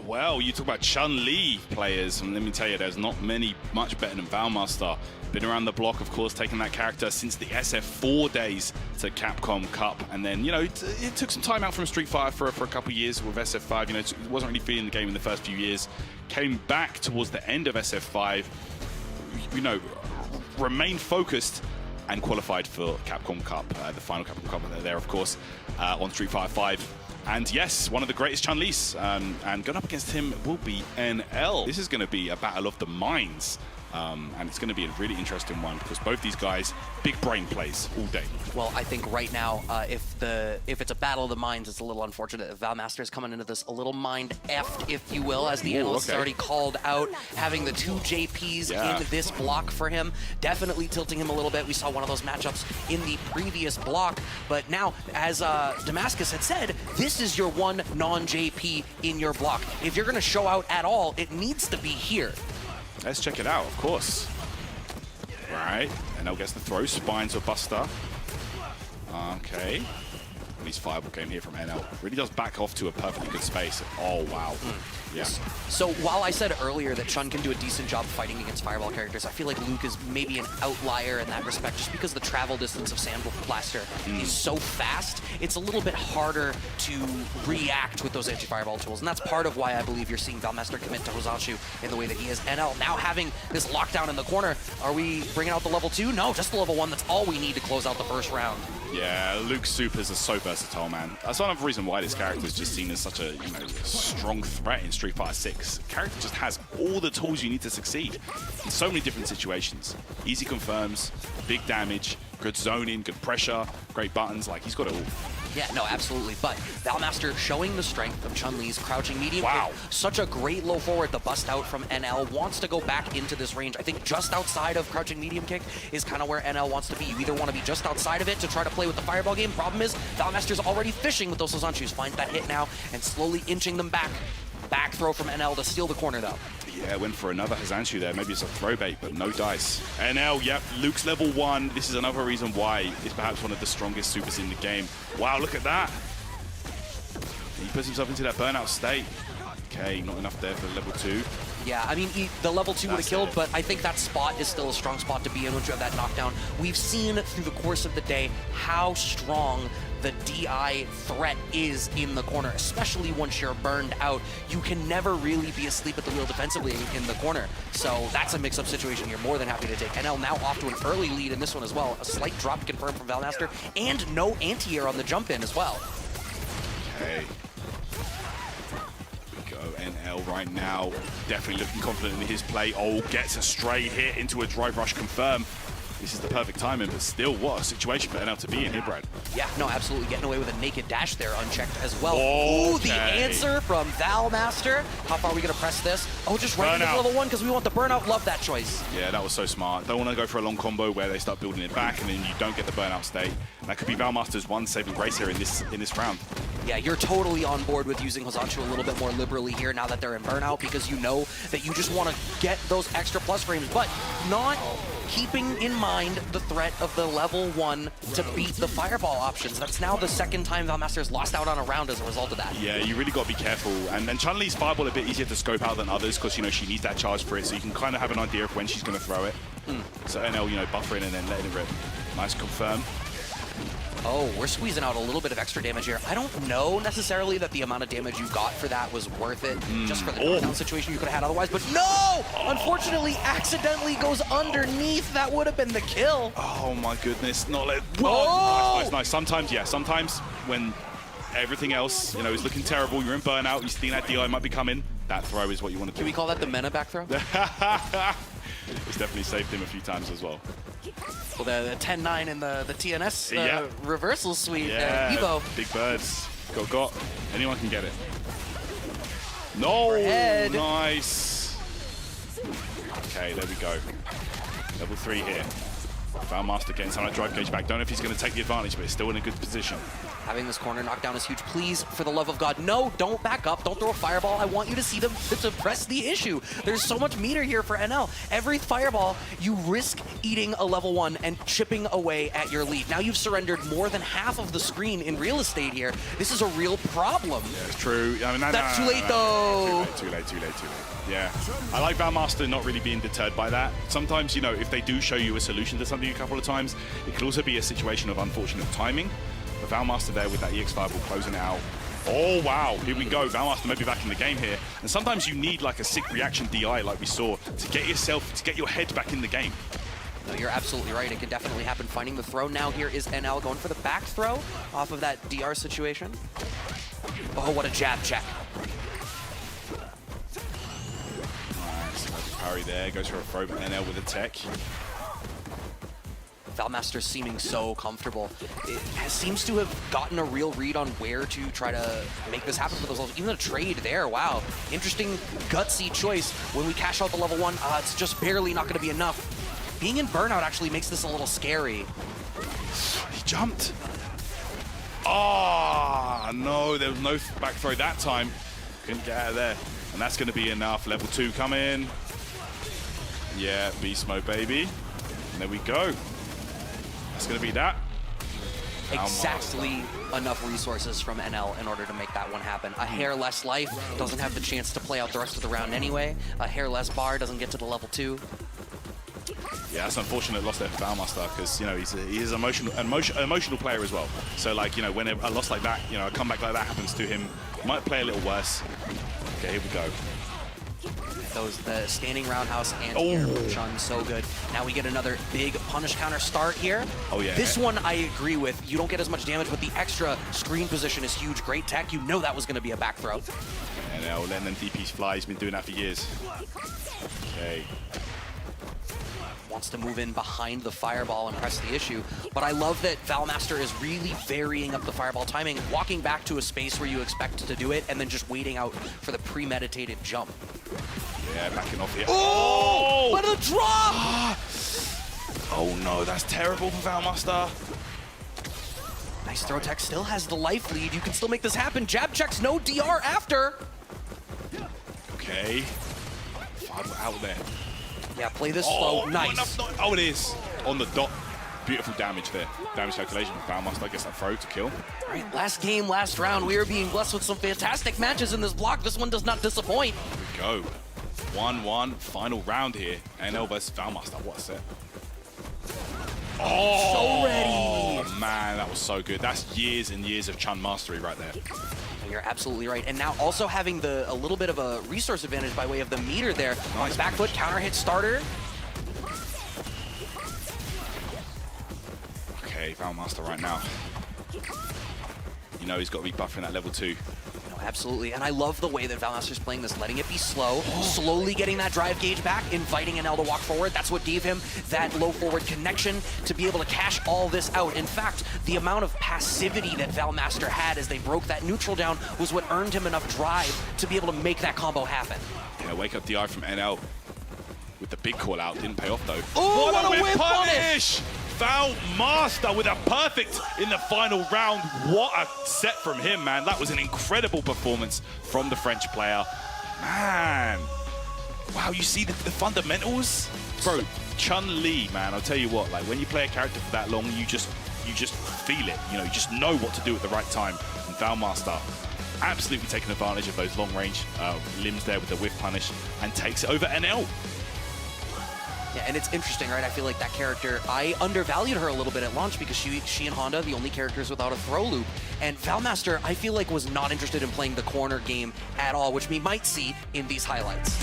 Well, you talk about CHUN LI players, and let me tell you, there's not many much better than VALMASTER. Been around the block, of course, taking that character since the SF4 days to Capcom Cup, and then, you know, it took some time out from Street Fighter for a couple of years with SF5. You know, it wasn't really feeling the game in the first few years. Came back towards the end of SF5, you know, remained focused and qualified for Capcom Cup, the final Capcom Cup there, of course, on Street Fighter 5. And yes, one of the greatest Chun Li's, and going up against him will be NL. This is going to be a battle of the minds. And it's going to be a really interesting one because both these guys, big brain plays all day. Well, I think right now, if it's a battle of the minds, it's a little unfortunate. VALMASTER is coming into this a little mind-effed, if you will, as the analysts already called out, having the two JPs in this block for him, definitely tilting him a little bit. We saw one of those matchups in the previous block, but now, as Damascus had said, this is your one non-JP in your block. If you're going to show out at all, it needs to be here. Let's check it out, of course. Right, NL gets the throw, spines or buster. Okay. Nice fireball game here from NL. Really does back off to a perfectly good space. Oh, wow. Yeah. So while I said earlier that Chun can do a decent job fighting against fireball characters, I feel like Luke is maybe an outlier in that respect, just because the travel distance of Sand Blaster is so fast. It's a little bit harder to react with those anti-fireball tools, and that's part of why I believe you're seeing VALMASTER commit to Hozanshu in the way that he is. NL now having this lockdown in the corner. Are we bringing out the level 2? No, just the level 1. That's all we need to close out the first round. Yeah, Luke's supers are so versatile, man. That's another reason why this character is just seen as such a, you know, strong threat in Street Fighter 6. Character just has all the tools you need to succeed in so many different situations. Easy confirms, big damage, good zoning, good pressure, great buttons. Like, he's got it all. Yeah, no, absolutely. But VALMASTER showing the strength of Chun Li's crouching medium. Wow. Such a great low forward. The bust out from NL wants to go back into this range. I think just outside of crouching medium kick is kind of where NL wants to be. You either want to be just outside of it to try to play with the fireball game. Problem is, VALMASTER's already fishing with those Hosanshus. Finds that hit now and slowly inching them back. Back throw from NL to steal the corner, though. Yeah, went for another Hozanshu there. Maybe it's a throw bait, but no dice. NL, yep, Luke's level 1. This is another reason why he's perhaps one of the strongest supers in the game. Wow, look at that. He puts himself into that burnout state. Okay, not enough there for level 2. Yeah, I mean, the level 2 would have killed, but I think that spot is still a strong spot to be in once you have that knockdown. We've seen through the course of the day how strong the DI threat is in the corner, especially once you're burned out. You can never really be asleep at the wheel defensively in the corner. So that's a mix-up situation you're more than happy to take. NL now off to an early lead in this one as well. A slight drop confirmed from VALMASTER, and no anti-air on the jump-in as well. Okay. NL right now, definitely looking confident in his play. Oh, gets a straight hit into a drive rush confirm. This is the perfect timing, but still, what a situation for NL to be in here, Brad. Yeah, no, absolutely. Getting away with a naked dash there, unchecked as well. Okay. Ooh, the answer from VALMASTER. How far are we going to press this? Oh, just right into level 1 because we want the burnout. Love that choice. Yeah, that was so smart. Don't want to go for a long combo where they start building it back and then you don't get the burnout state. That could be VALMASTER's one saving grace here in this round. Yeah, you're totally on board with using Hozanshu a little bit more liberally here now that they're in burnout, because you know that you just want to get those extra plus frames, but not keeping in mind the threat of the level 1 to beat the fireball options. That's now the second time VALMASTER's lost out on a round as a result of that. Yeah, you really got to be careful. And then Chun Li's fireball a bit easier to scope out than others because, you know, she needs that charge for it, so you can kind of have an idea of when she's going to throw it. So NL, you know, buffering and then letting it rip. Nice confirm. Oh, we're squeezing out a little bit of extra damage here. I don't know necessarily that the amount of damage you got for that was worth it, just for the knockdown situation you could have had otherwise, but no! Unfortunately, accidentally goes underneath. That would have been the kill. Oh my goodness, not let... Oh! Nice. Sometimes, yeah, sometimes when everything else, you know, is looking terrible, you're in burnout, you think that DI might be coming, that throw is what you want to do. Can we call that the Mena back throw? It's definitely saved him a few times as well. Well, the 10-9 in the TNS reversal suite, Evo. Big birds. Got. Anyone can get it. No! Overhead. Nice. Okay, there we go. Level 3 here. VALMASTER getting some of that drive gauge back. Don't know if he's going to take the advantage, but he's still in a good position. Having this corner knockdown is huge. Please, for the love of God, no, don't back up. Don't throw a fireball. I want you to see them to press the issue. There's so much meter here for NL. Every fireball, you risk eating a level 1 and chipping away at your lead. Now you've surrendered more than half of the screen in real estate here. This is a real problem. Yeah, it's true. I mean, That's too late, though. Too late. Yeah. I like VALMASTER not really being deterred by that. Sometimes, you know, if they do show you a solution to something a couple of times, it could also be a situation of unfortunate timing. But VALMASTER there with that EX fireball closing it out. Oh, wow. Here we go. VALMASTER may be back in the game here. And sometimes you need like a sick reaction DI like we saw to get your head back in the game. No, you're absolutely right. It can definitely happen. Finding the throw now here is NL going for the back throw off of that DR situation. Oh, what a jab check. Nice. Parry there. Goes for a throw, but NL with a tech. VALMASTER seeming so comfortable. It seems to have gotten a real read on where to try to make this happen for those levels. Even a trade there, wow. Interesting, gutsy choice. When we cash out the level 1, it's just barely not going to be enough. Being in burnout actually makes this a little scary. He jumped. Oh, no, there was no back throw that time. Couldn't get out of there. And that's going to be enough. Level 2 coming. Yeah, beast mode, baby. And there we go. That's going to be that. Exactly enough resources from NL in order to make that one happen. A hair less life, doesn't have the chance to play out the rest of the round anyway. A hair less bar, doesn't get to the level 2. Yeah, that's an unfortunate loss there for VALMASTER because, you know, he's an emotional player as well. So, like, you know, when a loss like that, you know, a comeback like that happens to him, he might play a little worse. Okay, here we go. The standing roundhouse and here from CHUN, so good. Now we get another big punish counter start here. Oh, yeah. This one I agree with. You don't get as much damage, but the extra screen position is huge. Great tech. You know that was going to be a back throw. And letting them DPs fly. He's been doing that for years. Okay. Wants to move in behind the fireball and press the issue. But I love that VALMASTER is really varying up the fireball timing, walking back to a space where you expect to do it, and then just waiting out for the premeditated jump. Yeah, backing off here. Oh! What a drop! Oh no, that's terrible for VALMASTER. Nice throw tech, still has the life lead. You can still make this happen. Jab checks, no DR after. Okay. Fireball out there. Yeah, play this slow. Nice. Oh, it is. On the dot. Beautiful damage there. Damage calculation from VALMASTER. Gets that throw to kill. All right, last game, last round. We are being blessed with some fantastic matches in this block. This one does not disappoint. Here we go. 1-1. Final round here. NL versus VALMASTER. What a set. Oh, so ready. Oh, man, that was so good. That's years and years of CHUN mastery right there. You're absolutely right. And now also having a little bit of a resource advantage by way of the meter there. Nice back foot, counter hit starter. Okay, VALMASTER right now. You know he's got to be buffering that level 2. No, absolutely. And I love the way that VALMASTER's playing this, letting it be slow, slowly getting that drive gauge back, inviting NL to walk forward. That's what gave him that low forward connection to be able to cash all this out. In fact, the amount of passivity that VALMASTER had as they broke that neutral down was what earned him enough drive to be able to make that combo happen. Yeah, wake up DI from NL with the big call out. Didn't pay off though. Oh, what a whip punish! VALMASTER with a perfect in the final round. What a set from him, man. That was an incredible performance from the French player. Man. Wow, you see the fundamentals? Bro, CHUN Li, man, I'll tell you what, like when you play a character for that long, you just feel it. You know, you just know what to do at the right time. And VALMASTER absolutely taking advantage of those long range limbs there with the whiff punish and takes it over NL. Yeah, and it's interesting, right? I feel like that character, I undervalued her a little bit at launch because she and Honda, the only characters without a throw loop. And VALMASTER, I feel like, was not interested in playing the corner game at all, which we might see in these highlights.